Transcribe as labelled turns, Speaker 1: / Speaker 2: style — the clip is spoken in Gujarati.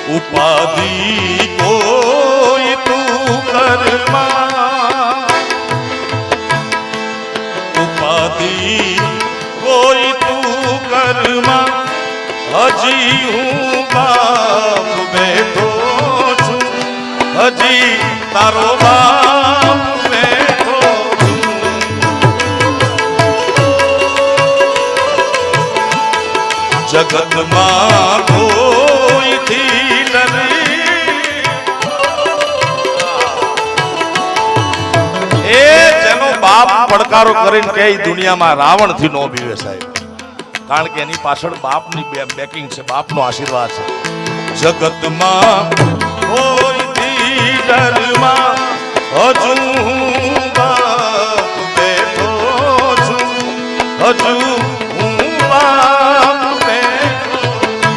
Speaker 1: ઉપાધિ કોઈ તું કરમાં, ઉપાધિ કોઈ તું કરમાં, હજી હું બાપ બેઠો છું, હજી તારો બાપ બેઠો છું. જગતમાં કોઈથી નથી એ જેનો બાપ પડકારો કરીને કે દુનિયામાં રાવણ થી નો બીવે સાહેબ, કારણ કે એની પાછળ બાપની બેકિંગ છે, બાપનો આશીર્વાદ છે. જગતમાં કોઈથી ડરમાં હજુ બાપ બેઠો છું, હજુ